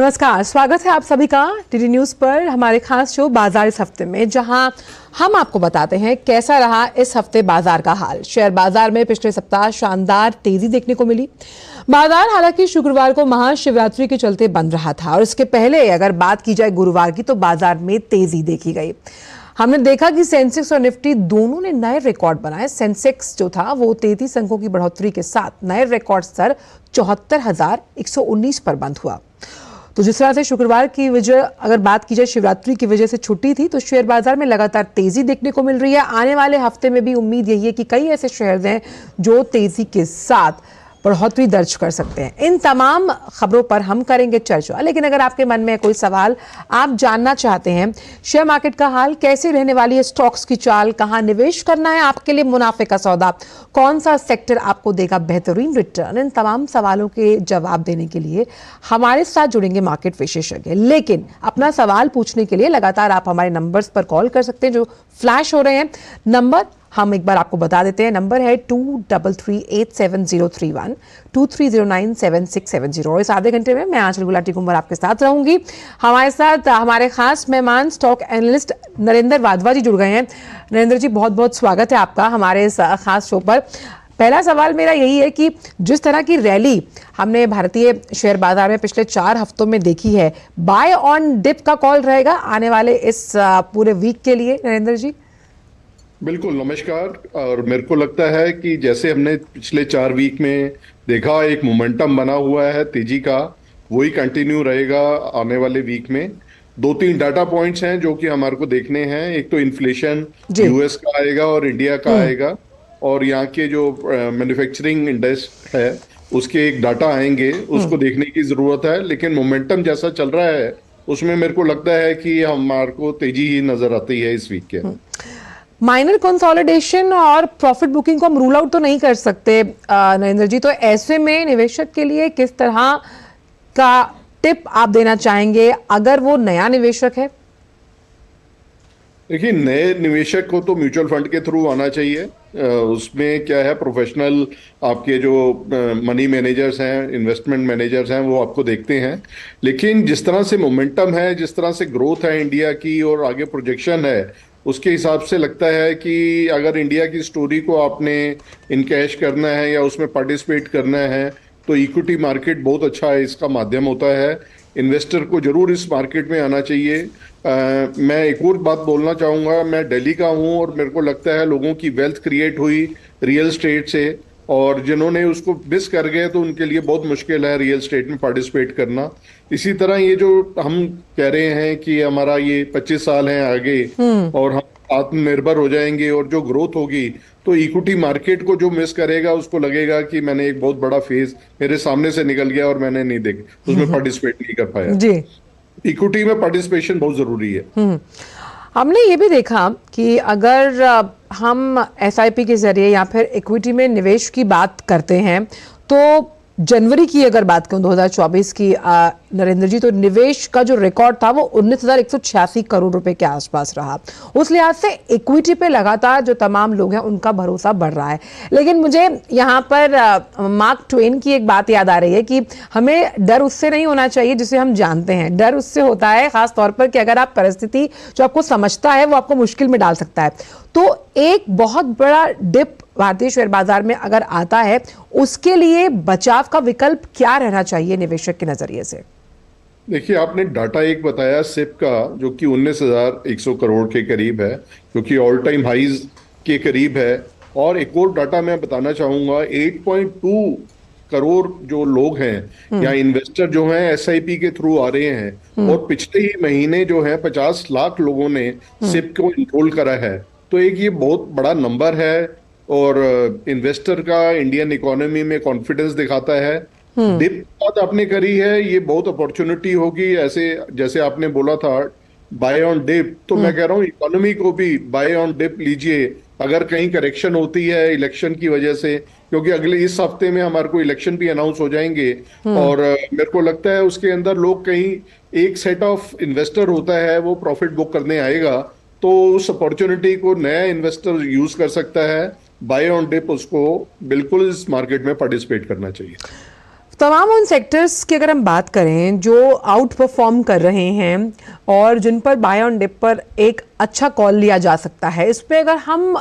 नमस्कार, स्वागत है आप सभी का टीडी न्यूज पर हमारे खास शो बाजार इस हफ्ते में, जहां हम आपको बताते हैं कैसा रहा इस हफ्ते बाजार का हाल। शेयर बाजार में पिछले सप्ताह शानदार तेजी देखने को मिली। बाजार हालांकि शुक्रवार को महाशिवरात्रि के चलते बंद रहा था और इसके पहले अगर बात की जाए गुरुवार की तो बाजार में तेजी देखी गई। हमने देखा कि सेंसेक्स और निफ्टी दोनों ने नए रिकॉर्ड बनाए। सेंसेक्स जो था वो 33 अंकों की बढ़ोतरी के साथ नए रिकॉर्ड स्तर 74,119 पर बंद हुआ। तो जिस तरह से शुक्रवार की वजह अगर बात की जाए शिवरात्रि की वजह से छुट्टी थी, तो शेयर बाजार में लगातार तेजी देखने को मिल रही है। आने वाले हफ्ते में भी उम्मीद यही है कि कई ऐसे शेयर हैं जो तेजी के साथ बढ़ोतरी दर्ज कर सकते हैं। इन तमाम खबरों पर हम करेंगे चर्चा, लेकिन अगर आपके मन में कोई सवाल आप जानना चाहते हैं, शेयर मार्केट का हाल, कैसे रहने वाली है स्टॉक्स की चाल, कहां निवेश करना है आपके लिए मुनाफे का सौदा, कौन सा सेक्टर आपको देगा बेहतरीन रिटर्न, इन तमाम सवालों के जवाब देने के लिए हमारे साथ जुड़ेंगे मार्केट विशेषज्ञ। लेकिन अपना सवाल पूछने के लिए लगातार आप हमारे नंबर्स पर कॉल कर सकते हैं जो फ्लैश हो रहे हैं। नंबर हम एक बार आपको बता देते हैं। नंबर है 23387031, 23097670। इस आधे घंटे में मैं आंचल गुलाटी कुंवर आपके साथ रहूंगी। हमारे साथ हमारे खास मेहमान स्टॉक एनालिस्ट नरेंद्र वाधवा जी जुड़ गए हैं। नरेंद्र जी, बहुत बहुत स्वागत है आपका हमारे इस खास शो पर। पहला सवाल मेरा यही है कि जिस तरह की रैली हमने भारतीय शेयर बाजार में पिछले 4 हफ्तों में देखी है, बाय ऑन डिप का कॉल रहेगा आने वाले इस पूरे वीक के लिए नरेंद्र जी? बिल्कुल, नमस्कार। और मेरे को लगता है कि जैसे हमने पिछले 4 वीक में देखा, एक मोमेंटम बना हुआ है तेजी का, वही कंटिन्यू रहेगा आने वाले वीक में। 2-3 डाटा पॉइंट्स हैं जो कि हमारे को देखने हैं। एक तो इन्फ्लेशन यूएस का आएगा और इंडिया का आएगा, और यहाँ के जो मैन्युफैक्चरिंग इंडेक्स है उसके एक डाटा आएंगे, उसको देखने की जरूरत है। लेकिन मोमेंटम जैसा चल रहा है उसमें मेरे को लगता है कि हमारे को तेजी ही नजर आती है इस वीक के। माइनर कंसोलिडेशन और प्रॉफिट बुकिंग को हम रूल आउट तो नहीं कर सकते नरेंद्र जी, तो ऐसे में निवेशक के लिए किस तरह का टिप आप देना चाहेंगे अगर वो नया निवेशक है? देखिए, नए निवेशक को तो म्यूचुअल फंड के थ्रू आना चाहिए। उसमें क्या है, प्रोफेशनल आपके जो मनी मैनेजर्स हैं, इन्वेस्टमेंट मैनेजर्स हैं, वो आपको देखते हैं। लेकिन जिस तरह से मोमेंटम है, जिस तरह से ग्रोथ है इंडिया की और आगे प्रोजेक्शन है, उसके हिसाब से लगता है कि अगर इंडिया की स्टोरी को आपने इनकैश करना है या उसमें पार्टिसिपेट करना है तो इक्विटी मार्केट बहुत अच्छा है, इसका माध्यम होता है। इन्वेस्टर को जरूर इस मार्केट में आना चाहिए। मैं एक और बात बोलना चाहूँगा, मैं दिल्ली का हूँ और मेरे को लगता है लोगों की वेल्थ क्रिएट हुई रियल स्टेट से, और जिन्होंने उसको मिस कर गए तो उनके लिए बहुत मुश्किल है रियल स्टेट में पार्टिसिपेट करना। इसी तरह ये जो हम कह रहे हैं कि हमारा ये 25 साल है आगे और हम आत्मनिर्भर हो जाएंगे और जो ग्रोथ होगी, तो इक्विटी मार्केट को जो मिस करेगा उसको लगेगा कि मैंने एक बहुत बड़ा फेज मेरे सामने से निकल गया और मैंने नहीं देख उसमें पार्टिसिपेट नहीं कर पाया। जी, इक्विटी में पार्टिसिपेशन बहुत जरूरी है। हमने ये भी देखा कि अगर हम एसआईपी के जरिए या फिर इक्विटी में निवेश की बात करते हैं तो जनवरी की अगर बात करूं 2024 की नरेंद्र जी, तो निवेश का जो रिकॉर्ड था वो 19,186 करोड़ रुपए के आसपास रहा। उस लिहाज से इक्विटी पे लगातार जो तमाम लोग हैं उनका भरोसा बढ़ रहा है। लेकिन मुझे यहाँ पर मार्क ट्वेन की एक बात याद आ रही है कि हमें डर उससे नहीं होना चाहिए जिसे हम जानते हैं। डर उससे होता है खास तौर पर कि अगर आप परिस्थिति जो आपको समझता है वो आपको मुश्किल में डाल सकता है। तो एक बहुत बड़ा डिप भारतीय शेयर बाजार में अगर आता है, उसके लिए बचाव का विकल्प क्या रहना चाहिए निवेशक के नजरिए से? देखिए, आपने डाटा एक बताया सिप का, जो कि 19,100 करोड़ के करीब है, जो कि ऑल टाइम हाइज के करीब है। और एक और डाटा मैं बताना चाहूंगा, 8.2 करोड़ जो लोग हैं या इन्वेस्टर जो हैं एसआईपी के थ्रू आ रहे हैं, और पिछले ही महीने जो है 50 लाख लोगों ने सिप को इनरोल करा है। तो एक ये बहुत बड़ा नंबर है और इन्वेस्टर का इंडियन इकोनॉमी में कॉन्फिडेंस दिखाता है। डिप बात आपने करी है, ये बहुत अपॉर्चुनिटी होगी। ऐसे जैसे आपने बोला था बाय ऑन डिप, तो मैं कह रहा हूँ इकोनॉमी को भी बाय ऑन डिप लीजिए अगर कहीं करेक्शन होती है इलेक्शन की वजह से, क्योंकि अगले इस हफ्ते में हमारे को इलेक्शन भी अनाउंस हो जाएंगे। और मेरे को लगता है उसके अंदर लोग कहीं एक सेट ऑफ इन्वेस्टर होता है वो प्रॉफिट बुक करने आएगा, तो उस अपॉर्चुनिटी को नया इन्वेस्टर यूज कर सकता है। बाय ऑन डिप उसको बिल्कुल इस मार्केट में पार्टिसिपेट करना चाहिए। तमाम उन सेक्टर्स की अगर हम बात करें जो आउट परफॉर्म कर रहे हैं और जिन पर बाय ऑन डिप पर एक अच्छा कॉल लिया जा सकता है, इसमें अगर हम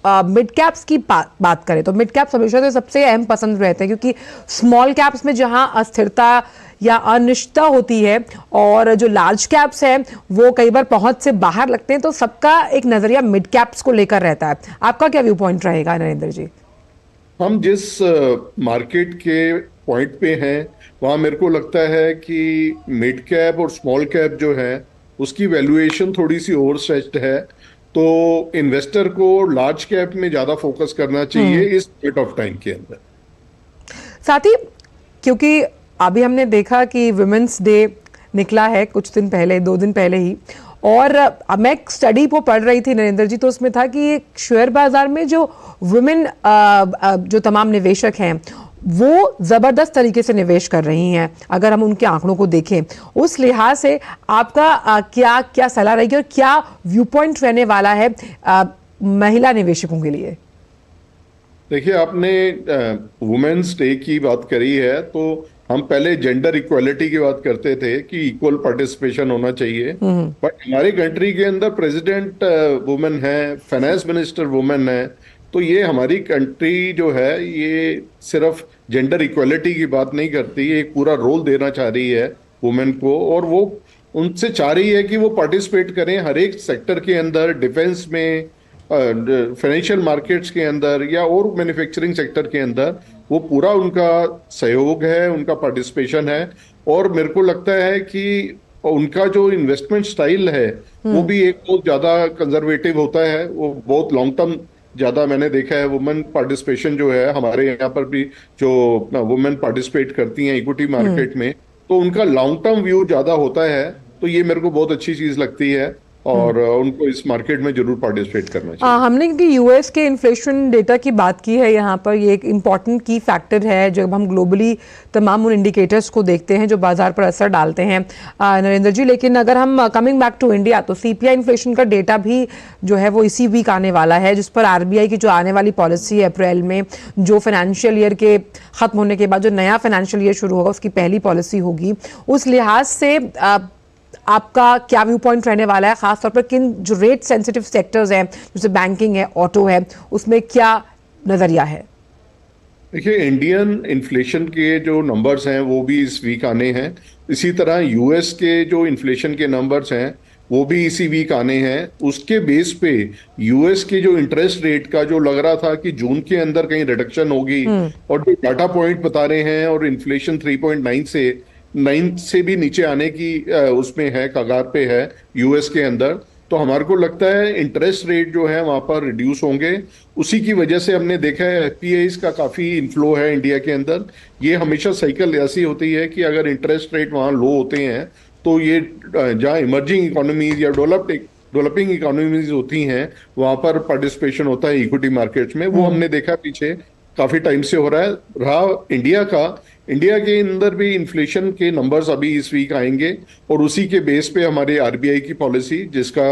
मिड कैप्स की बात करें तो मिड कैप्स हमेशा से सबसे अहम पसंद रहते हैं, क्योंकि स्मॉल कैप्स में जहां अस्थिरता या अनिश्चितता होती है और जो लार्ज कैप्स है वो कई बार पहुंच से बाहर लगते हैं, तो सबका एक नजरिया मिड कैप्स को लेकर रहता है। आपका क्या व्यू पॉइंट रहेगा नरेंद्र जी? हम जिस मार्केट के पॉइंट पे हैं वहां मेरे को लगता है कि मिड कैप और स्मॉल कैप जो है उसकी वैल्यूएशन थोड़ी सी ओवर स्ट्रेच्ड है, तो इन्वेस्टर को लार्ज कैप में ज्यादा फोकस करना चाहिए इस पॉइंट ऑफ टाइम के अंदर। साथ ही क्योंकि अभी हमने देखा कि वुमेन्स डे निकला है कुछ दिन पहले, 2 दिन पहले ही, और अब मैं एक स्टडी को पढ़ रही थी नरेंद्र जी, तो उसमें था कि शेयर बाजार में जो वुमेन जो तमाम निवेशक हैं वो जबरदस्त तरीके से निवेश कर रही हैं। अगर हम उनके आंकड़ों को देखें उस लिहाज से आपका क्या क्या सलाह रहेगी और क्या व्यू पॉइंट रहने वाला है महिला निवेशकों के लिए? देखिए, आपने वुमेन्स डे की बात करी है, तो हम पहले जेंडर इक्वालिटी की बात करते थे कि इक्वल पार्टिसिपेशन होना चाहिए, बट हमारे कंट्री के अंदर प्रेसिडेंट वुमेन है, फाइनेंस मिनिस्टर वुमेन है, तो ये हमारी कंट्री जो है ये सिर्फ जेंडर इक्वालिटी की बात नहीं करती, एक पूरा रोल देना चाह रही है वुमेन को, और वो उनसे चाह रही है कि वो पार्टिसिपेट करें हर एक सेक्टर के अंदर, डिफेंस में, फाइनेंशियल मार्केट्स के अंदर या और मैन्युफैक्चरिंग सेक्टर के अंदर। वो पूरा उनका सहयोग है, उनका पार्टिसिपेशन है, और मेरे को लगता है कि उनका जो इन्वेस्टमेंट स्टाइल है वो भी एक बहुत ज्यादा कंजर्वेटिव होता है, वो बहुत लॉन्ग टर्म ज्यादा मैंने देखा है। वुमेन पार्टिसिपेशन जो है हमारे यहाँ पर भी, जो वुमेन पार्टिसिपेट करती हैं इक्विटी मार्केट में, तो उनका लॉन्ग टर्म व्यू ज्यादा होता है, तो ये मेरे को बहुत अच्छी चीज लगती है, और उनको इस मार्केट में जरूर पार्टिसिपेट करना चाहिए। हमने क्योंकि यूएस के इन्फ्लेशन डेटा की बात की है यहाँ पर, ये एक इम्पॉर्टेंट की फैक्टर है जब हम ग्लोबली तमाम उन इंडिकेटर्स को देखते हैं जो बाजार पर असर डालते हैं नरेंद्र जी। लेकिन अगर हम कमिंग बैक टू इंडिया, तो सीपीआई इन्फ्लेशन का डेटा भी जो है वो इसी वीक आने वाला है, जिस पर आरबीआई की जो आने वाली पॉलिसी है अप्रैल में, जो फाइनेंशियल ईयर के खत्म होने के बाद जो नया फाइनेंशियल ईयर शुरू होगा उसकी पहली पॉलिसी होगी। उस लिहाज से आपका क्या व्यू पॉइंट रहने वाला है, खासतौर पर किन जो रेट सेंसिटिव सेक्टर्स हैं जैसे बैंकिंग है, ऑटो है, उसमें क्या नजरिया है? देखिए, इंडियन इन्फ्लेशन के जो नंबर्स हैं वो भी इस वीक आने हैं, इसी तरह यूएस के जो इन्फ्लेशन के नंबर्स हैं वो भी इसी वीक आने हैं। उसके बेस पे यूएस के जो इंटरेस्ट रेट का जो लग रहा था कि जून के अंदर कहीं रिडक्शन होगी, और जो डाटा पॉइंट बता रहे हैं, और इन्फ्लेशन 3.9 से भी नीचे आने की उसमें है, कगार पे है यूएस के अंदर, तो हमारे को लगता है इंटरेस्ट रेट जो है वहां पर रिड्यूस होंगे। उसी की वजह से हमने देखा है एफपीआईज का काफी इनफ्लो है इंडिया के अंदर। ये हमेशा साइकिल ऐसी होती है कि अगर इंटरेस्ट रेट वहां लो होते हैं तो ये जहां इमर्जिंग इकोनॉमीज या डेवलपिंग इकोनॉमीज होती हैं वहां पर पार्टिसिपेशन होता है इक्विटी मार्केट्स में। वो हमने देखा पीछे काफी टाइम से हो रहा है। रहा इंडिया के अंदर भी इन्फ्लेशन के नंबर्स अभी इस वीक आएंगे, और उसी के बेस पे हमारे आरबीआई की पॉलिसी, जिसका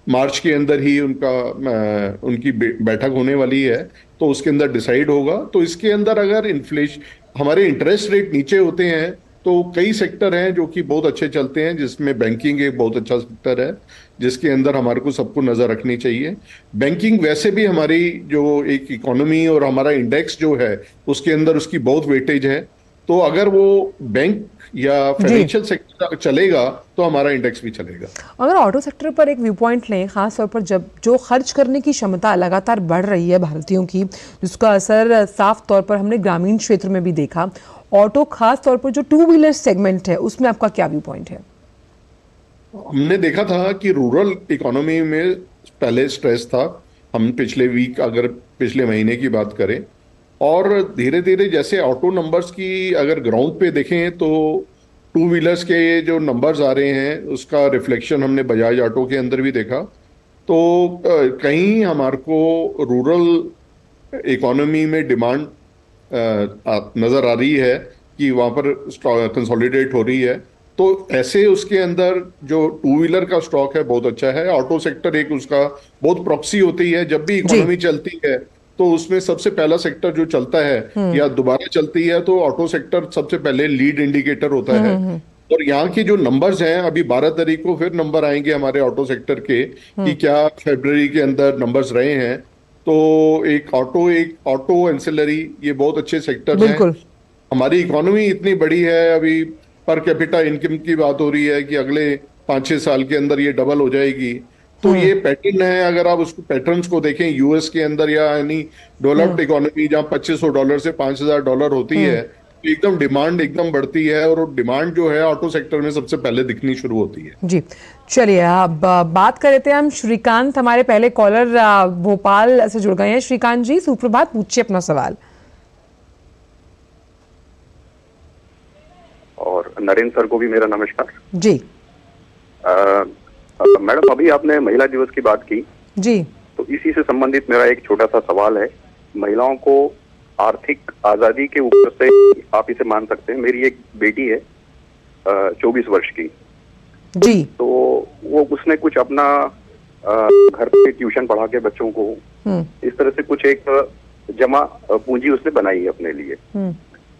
मार्च के अंदर ही उनकी बैठक होने वाली है, तो उसके अंदर डिसाइड होगा। तो इसके अंदर अगर हमारे इंटरेस्ट रेट नीचे होते हैं तो कई सेक्टर हैं जो कि बहुत अच्छे चलते हैं, जिसमें बैंकिंग एक बहुत अच्छा सेक्टर है जिसके अंदर हमारे को सबको नजर रखनी चाहिए। बैंकिंग वैसे भी हमारी जो एक इकोनॉमी और हमारा इंडेक्स जो है उसके अंदर उसकी बहुत वेटेज है, तो अगर वो बैंक या फाइनेंशियल सेक्टर चलेगा तो हमारा इंडेक्स भी चलेगा। अगर ऑटो सेक्टर पर एक व्यू पॉइंट लें, खासतौर पर जब जो खर्च करने की क्षमता लगातार बढ़ रही है भारतीयों की, जिसका असर साफ तौर पर हमने ग्रामीण क्षेत्र में भी देखा, ऑटो खास तौर पर जो टू व्हीलर सेगमेंट है उसमें आपका क्या व्यू पॉइंट है? हमने देखा था कि रूरल इकोनॉमी में पहले स्ट्रेस था, हम पिछले महीने की बात करें, और धीरे धीरे जैसे ऑटो नंबर्स की अगर ग्राउंड पे देखें तो टू व्हीलर्स के जो नंबर्स आ रहे हैं उसका रिफ्लेक्शन हमने बजाज ऑटो के अंदर भी देखा। तो कहीं हमारे को रूरल इकोनॉमी में डिमांड नजर आ रही है कि वहां पर कंसोलिडेट हो रही है, तो ऐसे उसके अंदर जो टू व्हीलर का स्टॉक है बहुत अच्छा है। ऑटो सेक्टर एक उसका बहुत प्रॉक्सी होती है, जब भी इकोनॉमी चलती है तो उसमें सबसे पहला सेक्टर जो चलता है या दोबारा चलती है तो ऑटो सेक्टर सबसे पहले लीड इंडिकेटर होता है। और यहाँ की जो नंबर्स हैं, अभी 12 तारीख को फिर नंबर आएंगे हमारे ऑटो सेक्टर के कि क्या फरवरी के अंदर नंबर्स रहे हैं। तो एक ऑटो एंसिलरी, ये बहुत अच्छे सेक्टर हैं। बिल्कुल। हमारी इकोनॉमी इतनी बड़ी है, अभी पर कैपिटा इनकम की बात हो रही है कि अगले 5-6 साल के अंदर ये डबल हो जाएगी। तो ये पैटर्न है, अगर आप उसको पैटर्न्स को देखें यूएस के अंदर या यानी डेवलप्ड इकोनॉमी जहाँ $2500 से $5000 होती है, तो एकदम डिमांड एकदम बढ़ती है और डिमांड जो है ऑटो सेक्टर में सबसे पहले दिखनी शुरू होती है। जी चलिए, अब बात कर लेते हैं हम। श्रीकांत हमारे पहले कॉलर भोपाल से जुड़ गए हैं। श्रीकांत जी सुप्रभात, पूछिए अपना सवाल। और नरेंद्र सर को भी मेरा नमस्कार जी। मैडम, अभी आपने महिला दिवस की बात की जी, तो इसी से संबंधित मेरा एक छोटा सा सवाल है। महिलाओं को आर्थिक आजादी के ऊपर से आप इसे मान सकते हैं। मेरी एक बेटी है 24 वर्ष की जी। तो वो उसने कुछ अपना घर पे ट्यूशन पढ़ा के बच्चों को इस तरह से कुछ एक जमा पूंजी उसने बनाई है अपने लिए।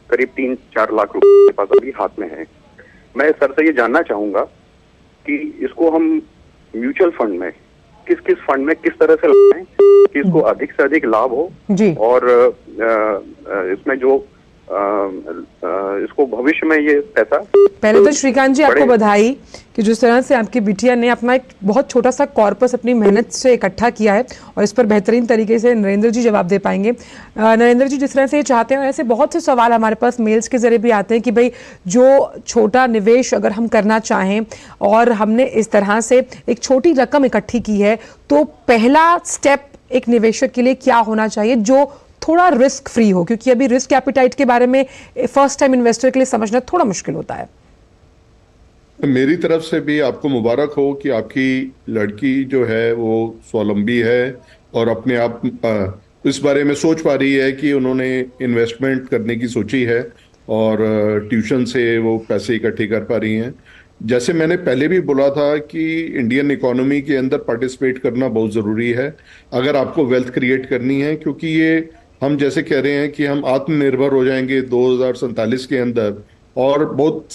करीब 3-4 लाख रुपए के पास अभी हाथ में है। मैं सर से ये जानना चाहूंगा कि इसको हम म्यूचुअल फंड में किस फंड में किस तरह से लगाएं कि इसको अधिक से अधिक लाभ हो जी। और इसमें जो इसको भविष्य में ये पैसा। पहले तो श्रीकांत जी आपको बधाई कि जिस तरह से आपकी बिटिया ने अपना एक बहुत छोटा सा कॉर्पस अपनी मेहनत से इकट्ठा किया है और इस पर बेहतरीन तरीके से नरेंद्र जी जवाब दे पाएंगे। नरेंद्र जी जिस तरह से ये चाहते हैं, ऐसे बहुत से सवाल हमारे पास मेल्स के जरिए भी आते हैं कि भाई जो छोटा निवेश अगर हम करना चाहें और हमने इस तरह से एक छोटी रकम इकट्ठी की है, तो पहला स्टेप एक निवेशक के लिए क्या होना चाहिए जो थोड़ा रिस्क फ्री हो, क्योंकि अभी रिस्क एपिटाइट के बारे में फर्स्ट टाइम इन्वेस्टर के लिए समझना थोड़ा मुश्किल होता है। मेरी तरफ से भी आपको मुबारक हो कि आपकी लड़की जो है वो स्वावलंबी है और अपने आप इस बारे में सोच पा रही है कि उन्होंने इन्वेस्टमेंट करने की सोची है और ट्यूशन से वो पैसे इकट्ठे कर पा रही हैं। जैसे मैंने पहले भी बोला था कि इंडियन इकोनॉमी के अंदर पार्टिसिपेट करना बहुत ज़रूरी है अगर आपको वेल्थ क्रिएट करनी है, क्योंकि ये हम जैसे कह रहे हैं कि हम आत्मनिर्भर हो जाएंगे 2047 के अंदर और बहुत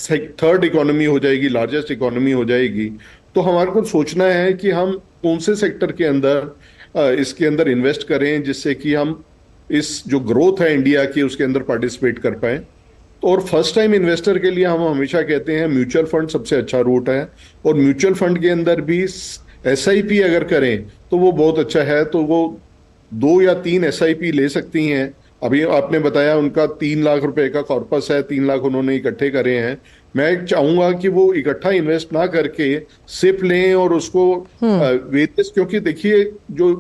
थर्ड इकोनॉमी हो जाएगी, लार्जेस्ट इकोनॉमी हो जाएगी। तो हमारे को सोचना है कि हम कौन से सेक्टर के अंदर इसके अंदर इन्वेस्ट करें जिससे कि हम इस जो ग्रोथ है इंडिया की उसके अंदर पार्टिसिपेट कर पाएं। और फर्स्ट टाइम इन्वेस्टर के लिए हम हमेशा कहते हैं म्यूचुअल फंड सबसे अच्छा रूट है और म्यूचुअल फंड के अंदर भी SIP अगर करें तो वो बहुत अच्छा है। तो वो 2 या 3 SIP ले सकती हैं। अभी आपने बताया उनका 3 लाख रुपए का कॉर्पस है, 3 लाख उन्होंने इकट्ठे करे हैं। मैं चाहूंगा कि वो इकट्ठा इन्वेस्ट ना करके सिप लें और उसको वेरियस, क्योंकि देखिए जो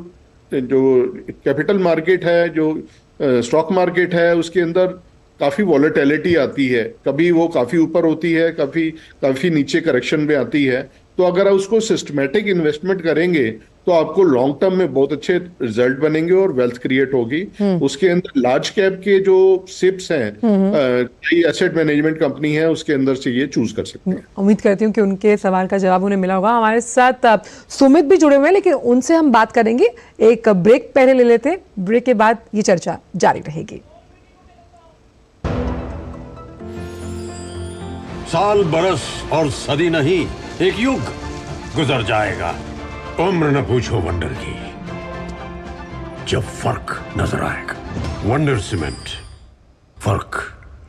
कैपिटल मार्केट है, जो स्टॉक मार्केट है, उसके अंदर काफी वॉलेटिलिटी आती है। कभी वो काफी ऊपर होती है, काफी नीचे करेक्शन में आती है। तो अगर आप उसको सिस्टमैटिक इन्वेस्टमेंट करेंगे तो आपको लॉन्ग टर्म में बहुत अच्छे रिजल्ट बनेंगे और वेल्थ क्रिएट होगी। उसके अंदर लार्ज कैप के जो सिप्स हैं, कई एसेट मैनेजमेंट कंपनी है, उसके अंदर से ये चूज कर सकते हैं। उम्मीद करती हूँ कि उनके सवाल का जवाब उन्हें मिला होगा। हमारे साथ सुमित भी जुड़े हुए हैं, लेकिन उनसे हम बात करेंगे। एक ब्रेक पहले ले लेते हैं, ब्रेक के बाद ये चर्चा जारी रहेगी। साल, बरस और सदी नहीं, एक युग गुजर जाएगा। उम्र न पूछो वंडर की, जब फर्क नजर आएगा। वंडर सीमेंट, फर्क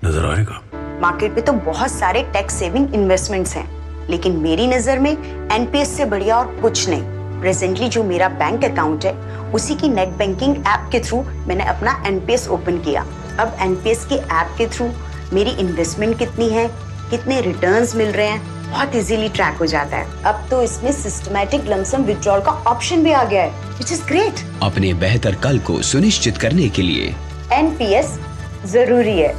नजर आएगा। मार्केट पे तो बहुत सारे टैक्स सेविंग इन्वेस्टमेंट्स हैं, लेकिन मेरी नजर में एनपीएस से बढ़िया और कुछ नहीं। प्रेजेंटली जो मेरा बैंक अकाउंट है, उसी की नेट बैंकिंग ऐप के थ्रू मैंने अपना एनपीएस ओपन किया। अब एनपीएस के ऐप के थ्रू मेरी इन्वेस्टमेंट कितनी है, कितने रिटर्न्स मिल रहे हैं, बहुत इजीली ट्रैक हो जाता है। अब तो इसमें सिस्टमैटिक लमसम विड्रॉल का ऑप्शन भी आ गया है, व्हिच इज ग्रेट। अपने बेहतर कल को सुनिश्चित करने के लिए एनपीएस जरूरी है।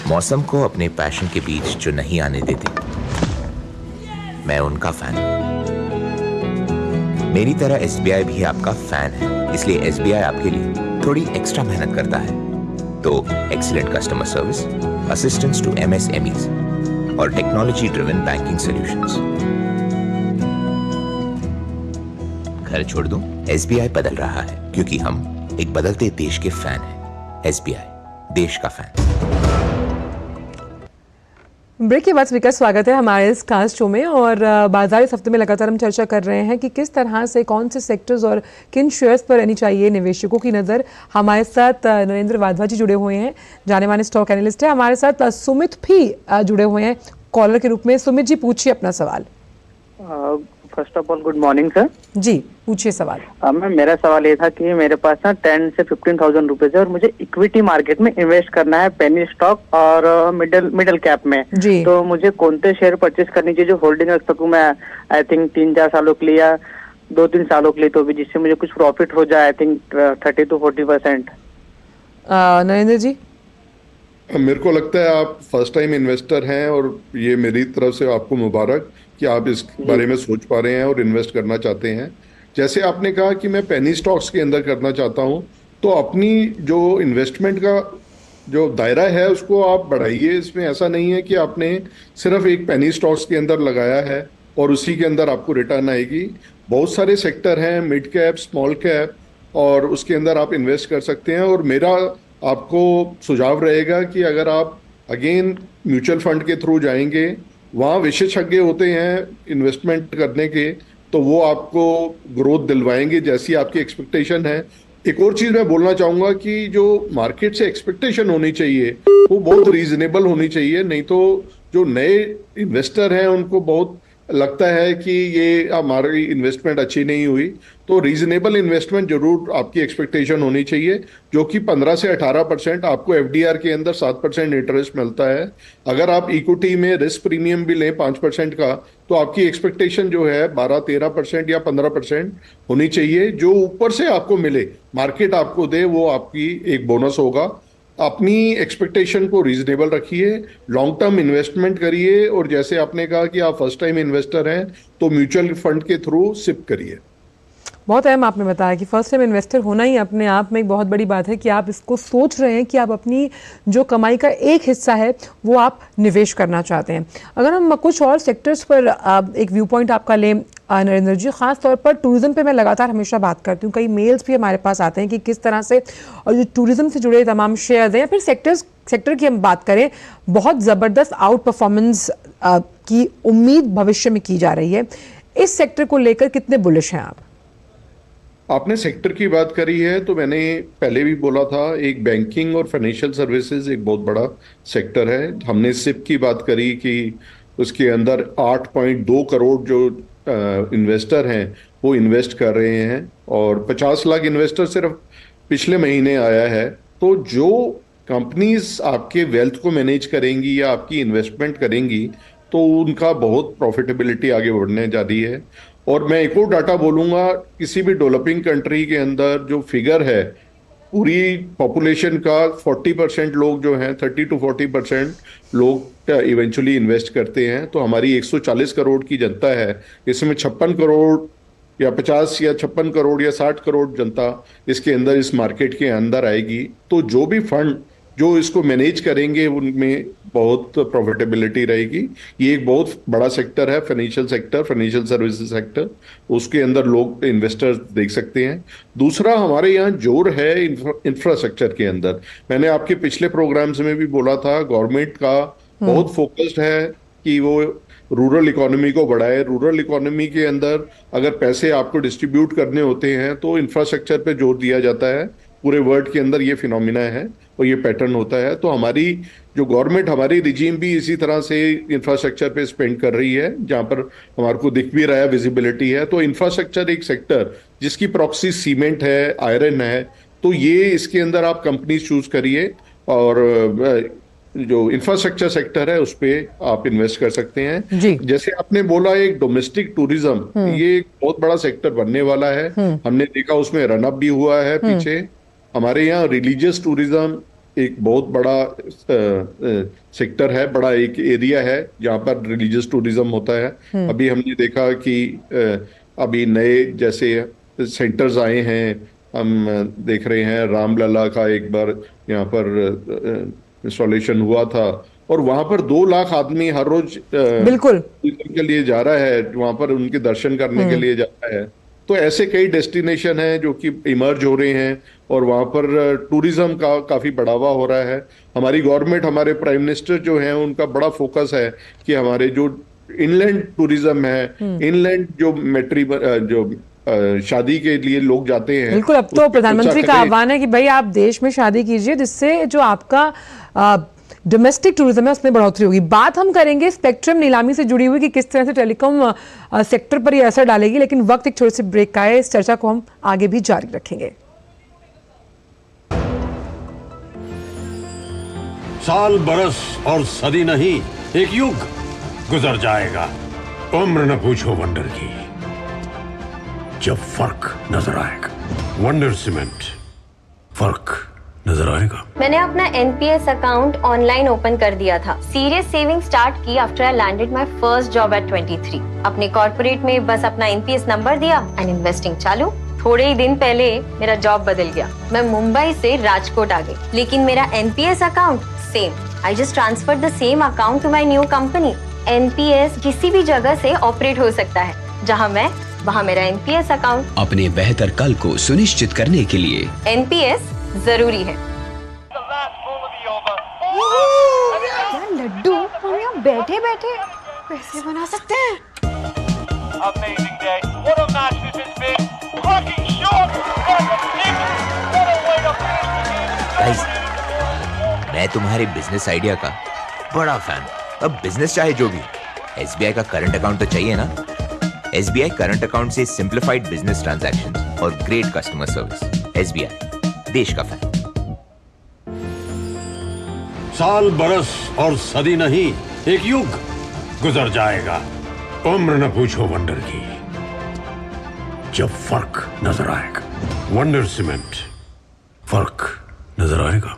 मौसम को अपने पैशन के बीच जो नहीं आने देते, मैं उनका फैन हूं। मेरी तरह SBI भी आपका फैन है, इसलिए SBI आपके लिए थोड़ी एक्स्ट्रा मेहनत करता है। तो excellent customer service, assistance to MSMEs और टेक्नोलॉजी ड्रिवन बैंकिंग सॉल्यूशंस। घर छोड़ दूं? SBI बदल रहा है क्योंकि हम एक बदलते देश के फैन हैं। SBI, देश का फैन। ब्रेक के बाद सभी का स्वागत है हमारे इस खास शो में। और बाजार इस हफ्ते में लगातार हम चर्चा कर रहे हैं कि किस तरह से कौन से सेक्टर्स और किन शेयर्स पर रहनी चाहिए निवेशकों की नज़र। हमारे साथ नरेंद्र वाधवा जी जुड़े हुए हैं, जाने माने स्टॉक एनालिस्ट है। हमारे साथ सुमित भी जुड़े हुए हैं कॉलर के रूप में। सुमित जी, पूछिए अपना सवाल। First of all good morning sir. जी पूछिए सवाल। मैम, मेरा सवाल ये था कि मेरे पास ना 10 से 15,000 रुपीज है और मुझे इक्विटी मार्केट में इन्वेस्ट करना है, पेनी स्टॉक और मिडिल कैप में जी। तो मुझे कौन से शेयर परचेज करनी चाहिए जो होल्डिंग रख सकूं मैं, आई थिंक 3-4 सालों के लिए या 2-3 सालों के लिए, तो भी जिससे मुझे कुछ प्रॉफिट हो जाए, आई थिंक 30 to 40%। नरेंद्र जी। मेरे को लगता है आप फर्स्ट टाइम इन्वेस्टर हैं और ये मेरी तरफ से आपको मुबारक कि आप इस बारे में सोच पा रहे हैं और इन्वेस्ट करना चाहते हैं। जैसे आपने कहा कि मैं पेनी स्टॉक्स के अंदर करना चाहता हूं, तो अपनी जो इन्वेस्टमेंट का जो दायरा है उसको आप बढ़ाइए। इसमें ऐसा नहीं है कि आपने सिर्फ एक पेनी स्टॉक्स के अंदर लगाया है और उसी के अंदर आपको रिटर्न आएगी। बहुत सारे सेक्टर हैं, मिड कैप, स्मॉल कैप, और उसके अंदर आप इन्वेस्ट कर सकते हैं। और मेरा आपको सुझाव रहेगा कि अगर आप अगेन म्यूचुअल फंड के थ्रू जाएंगे, वहाँ विशेषज्ञ होते हैं इन्वेस्टमेंट करने के, तो वो आपको ग्रोथ दिलवाएंगे जैसी आपकी एक्सपेक्टेशन है। एक और चीज़ मैं बोलना चाहूँगा कि जो मार्केट से एक्सपेक्टेशन होनी चाहिए वो बहुत रीजनेबल होनी चाहिए, नहीं तो जो नए इन्वेस्टर हैं उनको बहुत लगता है कि ये हमारी इन्वेस्टमेंट अच्छी नहीं हुई। तो रीजनेबल इन्वेस्टमेंट जरूर आपकी एक्सपेक्टेशन होनी चाहिए, जो कि 15 से 18% आपको FDR के अंदर 7% इंटरेस्ट मिलता है। अगर आप इक्विटी में रिस्क प्रीमियम भी लें 5% का, तो आपकी एक्सपेक्टेशन जो है 12-13% या 15% होनी चाहिए। जो ऊपर से आपको मिले, मार्केट आपको दे, वो आपकी एक बोनस होगा। अपनी एक्सपेक्टेशन को रीजनेबल रखिए, लॉन्ग टर्म इन्वेस्टमेंट करिए, और जैसे आपने कहा कि आप फर्स्ट टाइम इन्वेस्टर हैं तो म्यूचुअल फंड के थ्रू सिप करिए। बहुत अहम आपने बताया कि फर्स्ट टाइम इन्वेस्टर होना ही अपने आप में एक बहुत बड़ी बात है कि आप इसको सोच रहे हैं कि आप अपनी जो कमाई का एक हिस्सा है वो आप निवेश करना चाहते हैं। अगर हम कुछ और सेक्टर्स पर एक व्यू पॉइंट आपका लें नरेंद्र जी, खास तौर पर टूरिज्म पे मैं लगातार हमेशा बात करती हूँ, कई मेल्स भी हमारे पास आते हैं कि किस तरह से और जो टूरिज्म से जुड़े तमाम शेयर्स हैं या फिर सेक्टर की हम बात करें, बहुत ज़बरदस्त आउट परफॉर्मेंस की उम्मीद भविष्य में की जा रही है। इस सेक्टर को लेकर कितने बुलिश हैं आप? आपने सेक्टर की बात करी है तो मैंने पहले भी बोला था, एक बैंकिंग और फाइनेंशियल सर्विसेज एक बहुत बड़ा सेक्टर है। हमने सिप की बात करी कि उसके अंदर 8.2 करोड़ जो इन्वेस्टर हैं वो इन्वेस्ट कर रहे हैं और 50 लाख इन्वेस्टर सिर्फ पिछले महीने आया है। तो जो कंपनीज आपके वेल्थ को मैनेज करेंगी या आपकी इन्वेस्टमेंट करेंगी तो उनका बहुत प्रॉफिटेबिलिटी आगे बढ़ने जा रही है। और मैं एक और डाटा बोलूँगा, किसी भी डेवलपिंग कंट्री के अंदर जो फिगर है, पूरी पॉपुलेशन का 40% लोग जो हैं, 30 to 40% लोग इवेंचुअली इन्वेस्ट करते हैं। तो हमारी 140 करोड़ की जनता है, इसमें 56 करोड़ या 50 या 56 करोड़ या 60 करोड़ जनता इसके अंदर, इस मार्केट के अंदर आएगी। तो जो भी फंड जो इसको मैनेज करेंगे उनमें बहुत प्रॉफिटेबिलिटी रहेगी। ये एक बहुत बड़ा सेक्टर है, financial sector, financial services sector, उसके अंदर लोग इन्वेस्टर्स देख सकते हैं। दूसरा, हमारे यहाँ जोर है इंफ्रास्ट्रक्चर के अंदर। मैंने आपके पिछले प्रोग्राम्स में भी बोला था, गवर्नमेंट का बहुत फोकस्ड है कि वो रूरल इकोनॉमी को बढ़ाए। रूरल इकोनॉमी के अंदर अगर पैसे आपको डिस्ट्रीब्यूट करने होते हैं तो इंफ्रास्ट्रक्चर पे जोर दिया जाता है। पूरे वर्ल्ड के अंदर ये फिनोमिना है और ये पैटर्न होता है। तो हमारी जो गवर्नमेंट, हमारी रिजीम भी इसी तरह से इंफ्रास्ट्रक्चर पे स्पेंड कर रही है, जहां पर हमारे को दिख भी रहा है, विजिबिलिटी है। तो इंफ्रास्ट्रक्चर एक सेक्टर जिसकी प्रॉक्सी सीमेंट है, आयरन है, तो ये इसके अंदर आप कंपनीज चूज करिए और जो इंफ्रास्ट्रक्चर सेक्टर है उस पे आप इन्वेस्ट कर सकते हैं। जैसे आपने बोला, एक डोमेस्टिक टूरिज्म, ये एक बहुत बड़ा सेक्टर बनने वाला है। हमने देखा उसमें रनअप भी हुआ है पीछे। हमारे यहाँ रिलीजियस टूरिज्म एक बहुत बड़ा सेक्टर है, बड़ा एक एरिया है जहाँ पर रिलीजियस टूरिज्म होता है। अभी हमने देखा कि अभी नए जैसे सेंटर्स आए हैं, हम देख रहे हैं रामलला का एक बार यहाँ पर इंस्टॉलेशन हुआ था और वहां पर 2 लाख आदमी हर रोज बिल्कुल के लिए जा रहा है, वहां पर उनके दर्शन करने के लिए जा रहा है। तो ऐसे कई डेस्टिनेशन हैं जो कि इमर्ज हो रहे हैं और वहाँ पर टूरिज्म का काफ़ी बढ़ावा हो रहा है। हमारी गवर्नमेंट, हमारे प्राइम मिनिस्टर जो हैं, उनका बड़ा फोकस है कि हमारे जो इनलैंड टूरिज्म है, इनलैंड जो शादी के लिए लोग जाते हैं, बिल्कुल। अब तो प्रधानमंत्री का आह्वान है कि भाई आप देश में शादी कीजिए, जिससे जो आपका डोमेस्टिक टूरिज्म है उसमें बढ़ोतरी होगी। बात हम करेंगे स्पेक्ट्रम नीलामी से जुड़ी हुई कि किस तरह से टेलीकॉम सेक्टर पर ये असर डालेगी, लेकिन वक्त एक छोटे से ब्रेक का है। इस चर्चा को हम आगे भी जारी रखेंगे। साल, बरस और सदी नहीं, एक युग गुजर जाएगा। उम्र न पूछो वंडर की, जब फर्क नजर आएगा। वंडर सीमेंट, फर्क नजर आएगा। मैंने अपना एनपीएस अकाउंट ऑनलाइन ओपन कर दिया था। सीरियस सेविंग स्टार्ट की after I landed my first job eight 23। अपने कॉर्पोरेट में बस अपना एनपीएस नंबर दिया एंड इन्वेस्टिंग चालू। थोड़े ही दिन पहले मेरा जॉब बदल गया, मैं मुंबई से राजकोट आ गई, लेकिन मेरा NPS account same. I just transferred the same account to my new company. NPS किसी भी जगह से ऑपरेट हो सकता है, जहां मैं वहां मेरा एनपीएस अकाउंट। अपने बेहतर कल को सुनिश्चित करने के लिए एनपीएस जरूरी है। यार लड्डू, हम यहाँ बैठे बैठे पैसे बना सकते हैं। Amazing day. What a match this has been. Fucking short. What a way to finish the game. Guys, मैं तुम्हारे बिजनेस आइडिया का बड़ा फैन। अब बिजनेस चाहे जो भी, एसबीआई का करंट अकाउंट तो चाहिए ना। एसबीआई करंट अकाउंट से सिंप्लीफाइड बिजनेस ट्रांजैक्शन और ग्रेट कस्टमर सर्विस। एसबीआई, देश का फैन। साल, बरस और सदी नहीं, एक युग गुजर जाएगा। उम्र न पूछो वंडर की, जब फर्क नजर आएगा। वंडर सीमेंट, फर्क नजर आएगा।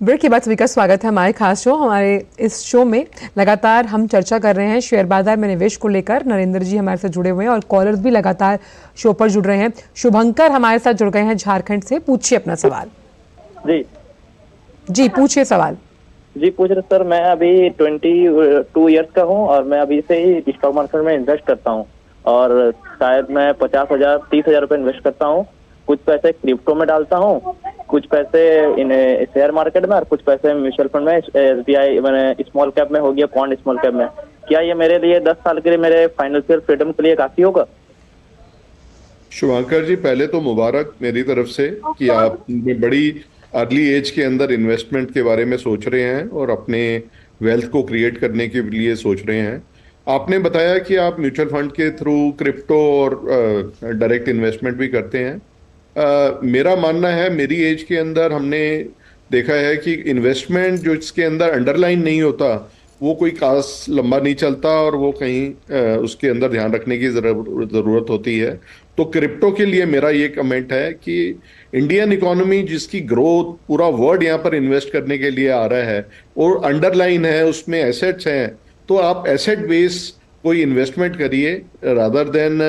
ब्रेक के बाद सभी का स्वागत है हमारे खास शो। हमारे इस शो में लगातार हम चर्चा कर रहे हैं शेयर बाजार में निवेश को लेकर। नरेंद्र जी हमारे साथ जुड़े हुए हैं और कॉलर्स भी लगातार शो पर जुड़ रहे हैं। शुभंकर हमारे साथ जुड़ गए हैं झारखंड से। पूछिए अपना सवाल। जी पूछिए सवाल। जी पूछ रहे सर, मैं अभी 22 इयर्स का हूँ और मैं अभी से ही स्टॉक मार्केट में इन्वेस्ट करता हूँ और शायद मैं 50,000 30,000 रुपए इन्वेस्ट करता हूँ। कुछ पैसे क्रिप्टो में डालता हूँ, कुछ पैसे शेयर मार्केट में और कुछ पैसे म्यूचुअल फंड में, एसबीआई मैंने स्मॉल कैप में हो गया, पॉन्ड स्मॉल कैप में। क्या ये मेरे लिए 10 साल के लिए मेरे फाइनेंशियल फ्रीडम के लिए काफी होगा? शुभंकर जी, पहले तो मुबारक मेरी तरफ से कि आप बड़ी अर्ली एज के अंदर इन्वेस्टमेंट के बारे में सोच रहे हैं और अपने वेल्थ को क्रिएट करने के लिए सोच रहे हैं। आपने बताया कि आप म्यूचुअल फंड के थ्रू क्रिप्टो और डायरेक्ट इन्वेस्टमेंट भी करते हैं। मेरा मानना है, मेरी एज के अंदर हमने देखा है कि इन्वेस्टमेंट जो इसके अंदर अंडरलाइन नहीं होता वो कोई खास लंबा नहीं चलता और वो कहीं उसके अंदर ध्यान रखने की ज़रूरत होती है। तो क्रिप्टो के लिए मेरा ये कमेंट है कि इंडियन इकोनॉमी जिसकी ग्रोथ पूरा वर्ल्ड यहाँ पर इन्वेस्ट करने के लिए आ रहा है और अंडरलाइन है, उसमें एसेट्स हैं, तो आप एसेट बेस कोई इन्वेस्टमेंट करिए रादर देन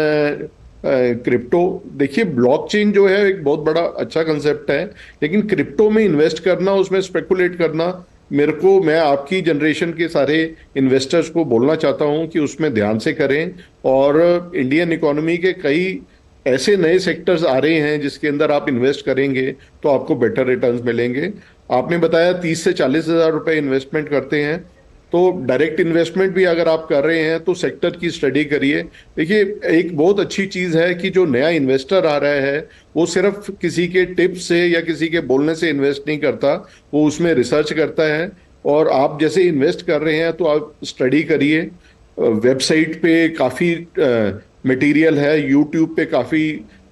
क्रिप्टो। देखिए, ब्लॉकचेन जो है एक बहुत बड़ा अच्छा कंसेप्ट है, लेकिन क्रिप्टो में इन्वेस्ट करना, उसमें स्पेकुलेट करना, मैं आपकी जनरेशन के सारे इन्वेस्टर्स को बोलना चाहता हूं कि उसमें ध्यान से करें। और इंडियन इकोनॉमी के कई ऐसे नए सेक्टर्स आ रहे हैं जिसके अंदर आप इन्वेस्ट करेंगे तो आपको बेटर रिटर्न्स मिलेंगे। आपने बताया 30 से 40 हज़ार रुपए इन्वेस्टमेंट करते हैं, तो डायरेक्ट इन्वेस्टमेंट भी अगर आप कर रहे हैं तो सेक्टर की स्टडी करिए। देखिए, एक बहुत अच्छी चीज़ है कि जो नया इन्वेस्टर आ रहा है वो सिर्फ किसी के टिप्स से या किसी के बोलने से इन्वेस्ट नहीं करता, वो उसमें रिसर्च करता है। और आप जैसे इन्वेस्ट कर रहे हैं तो आप स्टडी करिए। वेबसाइट पे काफ़ी मटेरियल है, यूट्यूब पे काफ़ी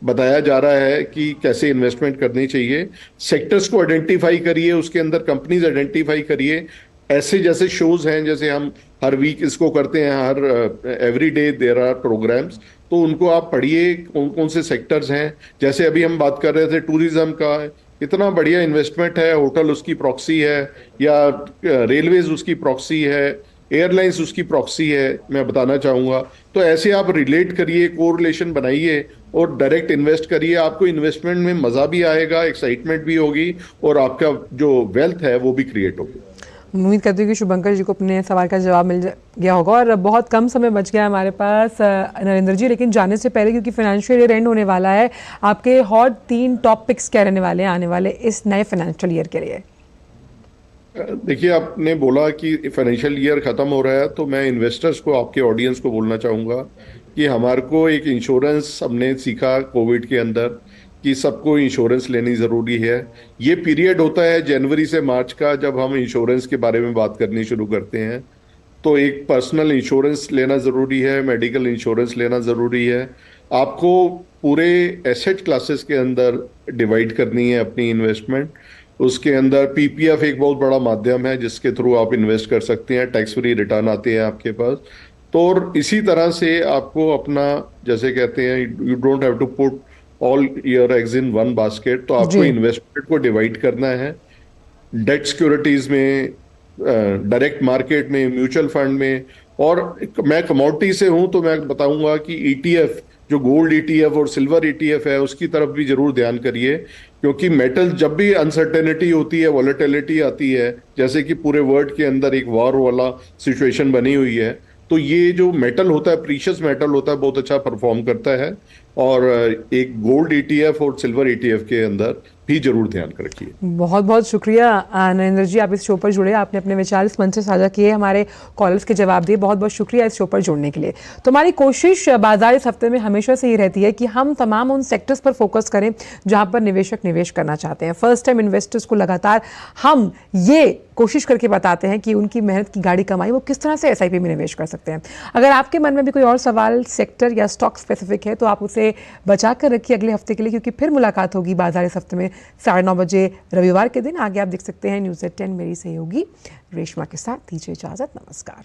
बताया जा रहा है कि कैसे इन्वेस्टमेंट करनी चाहिए। सेक्टर्स को आइडेंटिफाई करिए, उसके अंदर कंपनीज आइडेंटिफाई करिए। ऐसे जैसे शोज हैं, जैसे हम हर वीक इसको करते हैं, हर every day there are programmes, तो उनको आप पढ़िए कौन कौन से सेक्टर्स हैं। जैसे अभी हम बात कर रहे थे टूरिज्म का, इतना बढ़िया इन्वेस्टमेंट है, होटल उसकी प्रॉक्सी है या रेलवेज उसकी प्रॉक्सी है, एयरलाइंस उसकी प्रॉक्सी है, मैं बताना चाहूँगा। तो ऐसे आप रिलेट करिए, कोरिलेशन बनाइए और डायरेक्ट इन्वेस्ट करिए। आपको इन्वेस्टमेंट में मज़ा भी आएगा, एक्साइटमेंट भी होगी और आपका जो वेल्थ है वो भी क्रिएट होगी। उम्मीद करती हूँ कि शुभंकर जी को अपने सवाल का जवाब मिल गया होगा और बहुत कम समय बच गया हमारे पास नरेंद्र जी, लेकिन जाने से पहले क्योंकि फाइनेंशियल ईयर एंड होने वाला है, आपके हॉट 3 टॉप पिक्स क्या रहने वाले हैं आने वाले इस नए फाइनेंशियल ईयर के लिए? देखिए, आपने बोला कि फाइनेंशियल ईयर खत्म हो रहा है, तो मैं इन्वेस्टर्स को, आपके ऑडियंस को बोलना चाहूँगा कि हमारे को एक इंश्योरेंस हमने सीखा कोविड के अंदर कि सबको इंश्योरेंस लेनी ज़रूरी है। ये पीरियड होता है जनवरी से मार्च का, जब हम इंश्योरेंस के बारे में बात करनी शुरू करते हैं। तो एक पर्सनल इंश्योरेंस लेना ज़रूरी है, मेडिकल इंश्योरेंस लेना ज़रूरी है। आपको पूरे एसेट क्लासेस के अंदर डिवाइड करनी है अपनी इन्वेस्टमेंट। उसके अंदर पीपीएफ एक बहुत बड़ा माध्यम है जिसके थ्रू आप इन्वेस्ट कर सकते हैं, टैक्स फ्री रिटर्न आते हैं आपके पास। तो और इसी तरह से आपको अपना, जैसे कहते हैं, you don't have to put all your eggs in one basket, तो आपको इन्वेस्टमेंट को डिवाइड करना है डेट सिक्योरिटीज में, डायरेक्ट मार्केट में, म्यूचुअल फंड में। और मैं कमोडिटी से हूं तो मैं बताऊंगा कि ईटीएफ, जो गोल्ड ईटीएफ और सिल्वर ईटीएफ है, उसकी तरफ भी जरूर ध्यान करिए, क्योंकि मेटल जब भी अनसर्टेनिटी होती है, वॉलेटिलिटी आती है, जैसे कि पूरे वर्ल्ड के अंदर एक वॉर वाला सिचुएशन बनी हुई है, तो ये जो मेटल होता है, प्रीशियस मेटल होता है, बहुत अच्छा परफॉर्म करता है। और एक गोल्ड ईटीएफ और सिल्वर ईटीएफ के अंदर भी जरूर ध्यान रखिए। बहुत बहुत शुक्रिया नरेंद्र जी, आप इस शो पर जुड़े, आपने अपने विचार इस मंच से साझा किए, हमारे कॉलर्स के जवाब दिए। बहुत बहुत शुक्रिया इस शो पर जुड़ने के लिए। तो हमारी कोशिश बाजार इस हफ्ते में हमेशा से ये रहती है कि हम तमाम उन सेक्टर्स पर फोकस करें जहां पर निवेशक निवेश करना चाहते हैं। फर्स्ट टाइम इन्वेस्टर्स को लगातार हम ये कोशिश करके बताते हैं कि उनकी मेहनत की गाड़ी कमाई वो किस तरह से एसआईपी में निवेश कर सकते हैं। अगर आपके मन में भी कोई और सवाल सेक्टर या स्टॉक स्पेसिफिक है तो आप उसे बचा कर रखिए अगले हफ्ते के लिए, क्योंकि फिर मुलाकात होगी बाजार इस हफ्ते में 9:30 बजे रविवार के दिन। आगे आप देख सकते हैं न्यूज़ 10 मेरी सहयोगी रेशमा के साथ। दीजिए इजाजत, नमस्कार।